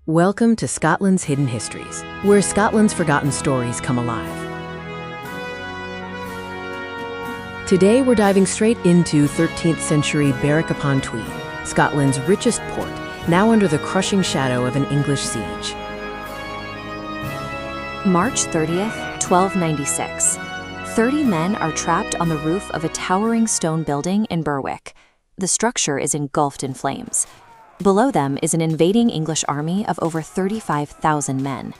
Welcome to Scotland's Hidden Histories, where Scotland's forgotten stories come alive. Today we're diving straight into 13th century Berwick-upon-Tweed, Scotland's richest port, now under the crushing shadow of an English siege. March 30th, 1296. 30 men are trapped on the roof of a towering stone building in Berwick. The structure is engulfed in flames. Below them is an invading English army of over 35,000 men.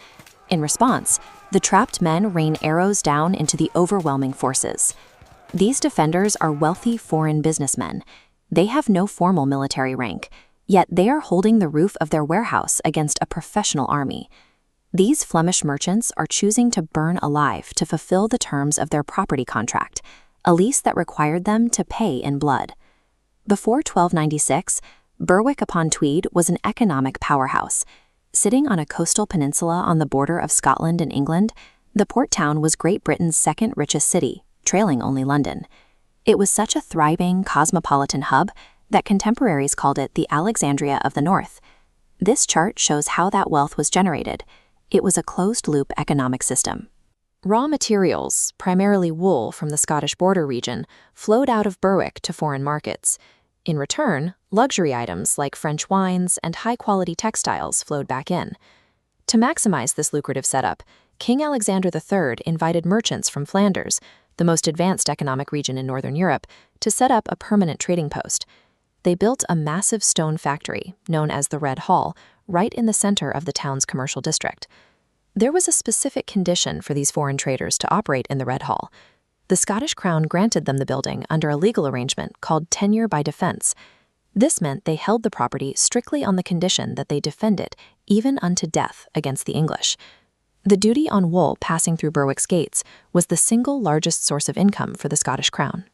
In response, the trapped men rain arrows down into the overwhelming forces. These defenders are wealthy foreign businessmen. They have no formal military rank, yet they are holding the roof of their warehouse against a professional army. These Flemish merchants are choosing to burn alive to fulfill the terms of their property contract, a lease that required them to pay in blood. Before 1296, Berwick-upon-Tweed was an economic powerhouse. Sitting on a coastal peninsula on the border of Scotland and England, the port town was Great Britain's second richest city, trailing only London. It was such a thriving, cosmopolitan hub that contemporaries called it the Alexandria of the North. This chart shows how that wealth was generated. It was a closed-loop economic system. Raw materials, primarily wool from the Scottish border region, flowed out of Berwick to foreign markets. In return, luxury items like French wines and high-quality textiles flowed back in. To maximize this lucrative setup, King Alexander III invited merchants from Flanders, the most advanced economic region in Northern Europe, to set up a permanent trading post. They built a massive stone factory, known as the Red Hall, right in the center of the town's commercial district. There was a specific condition for these foreign traders to operate in the Red Hall. The Scottish Crown granted them the building under a legal arrangement called Tenure by defense. This meant they held the property strictly on the condition that they defend it, even unto death, against the English. The duty on wool passing through Berwick's gates was the single largest source of income for the Scottish Crown.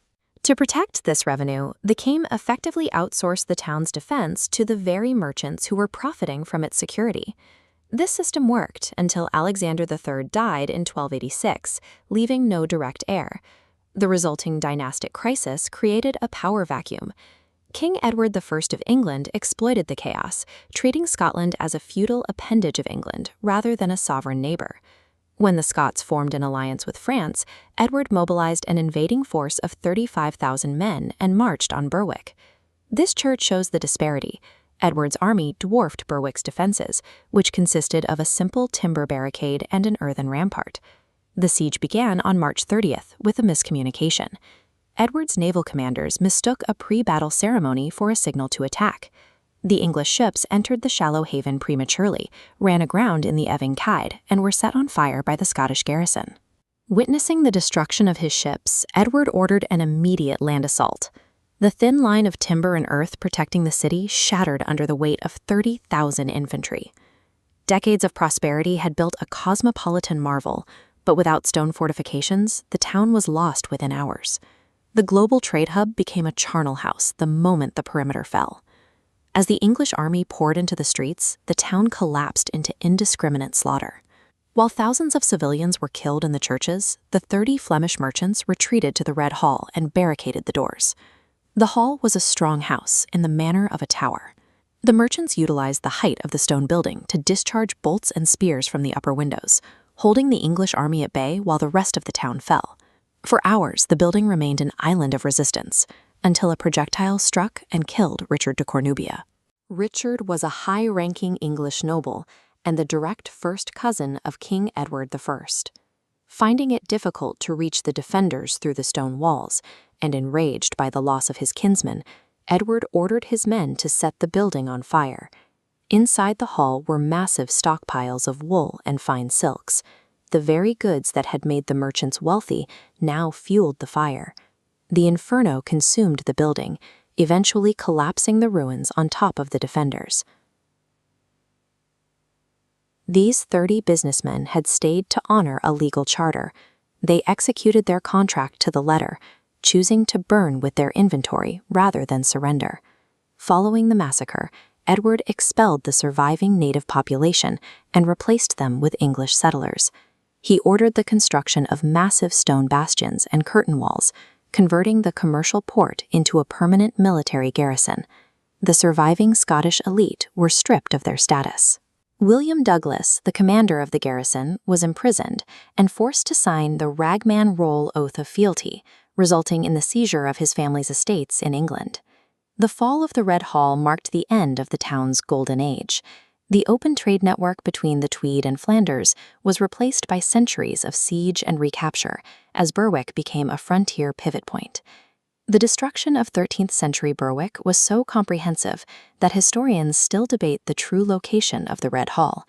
To protect this revenue, the king effectively outsourced the town's defense to the very merchants who were profiting from its security. This system worked until Alexander III died in 1286, leaving no direct heir. The resulting dynastic crisis created a power vacuum. King Edward I of England exploited the chaos, treating Scotland as a feudal appendage of England rather than a sovereign neighbor. When the Scots formed an alliance with France, Edward mobilized an invading force of 35,000 men and marched on Berwick. This chart shows the disparity. Edward's army dwarfed Berwick's defenses, which consisted of a simple timber barricade and an earthen rampart. The siege began on March 30th with a miscommunication. Edward's naval commanders mistook a pre-battle ceremony for a signal to attack. The English ships entered the shallow haven prematurely, ran aground in the ebbing tide, and were set on fire by the Scottish garrison. Witnessing the destruction of his ships, Edward ordered an immediate land assault. The thin line of timber and earth protecting the city shattered under the weight of 30,000 infantry. Decades of prosperity had built a cosmopolitan marvel, but without stone fortifications, the town was lost within hours. The global trade hub became a charnel house the moment the perimeter fell. As the English army poured into the streets, the town collapsed into indiscriminate slaughter. While thousands of civilians were killed in the churches, the 30 Flemish merchants retreated to the Red Hall and barricaded the doors. The hall was a strong house in the manner of a tower. The merchants utilized the height of the stone building to discharge bolts and spears from the upper windows, holding the English army at bay while the rest of the town fell. For hours, the building remained an island of resistance, until a projectile struck and killed Richard de Cornubia. Richard was a high-ranking English noble and the direct first cousin of King Edward I. Finding it difficult to reach the defenders through the stone walls, and enraged by the loss of his kinsman, Edward ordered his men to set the building on fire. Inside the hall were massive stockpiles of wool and fine silks. The very goods that had made the merchants wealthy now fueled the fire. The Inferno consumed the building, eventually collapsing the ruins on top of the defenders. These 30 businessmen had stayed to honor a legal charter. They executed their contract to the letter, choosing to burn with their inventory rather than surrender. Following the massacre, Edward expelled the surviving native population and replaced them with English settlers. He ordered the construction of massive stone bastions and curtain walls, converting the commercial port into a permanent military garrison. The surviving Scottish elite were stripped of their status. William Douglas, the commander of the garrison, was imprisoned and forced to sign the Ragman Roll Oath of Fealty, resulting in the seizure of his family's estates in England. The fall of the Red Hall marked the end of the town's golden age. The open trade network between the Tweed and Flanders was replaced by centuries of siege and recapture, as Berwick became a frontier pivot point. The destruction of 13th century Berwick was so comprehensive that historians still debate the true location of the Red Hall.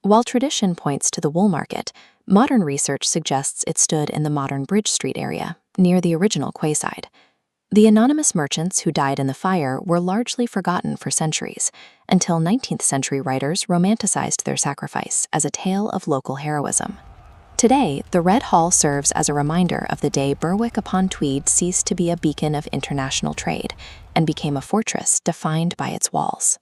While tradition points to the wool market, modern research suggests it stood in the modern Bridge Street area, near the original quayside. The anonymous merchants who died in the fire were largely forgotten for centuries, until 19th century writers romanticized their sacrifice as a tale of local heroism. Today, the Red Hall serves as a reminder of the day Berwick-upon-Tweed ceased to be a beacon of international trade and became a fortress defined by its walls.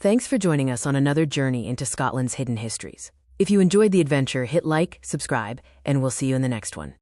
Thanks for joining us on another journey into Scotland's hidden histories. If you enjoyed the adventure, hit like, subscribe, and we'll see you in the next one.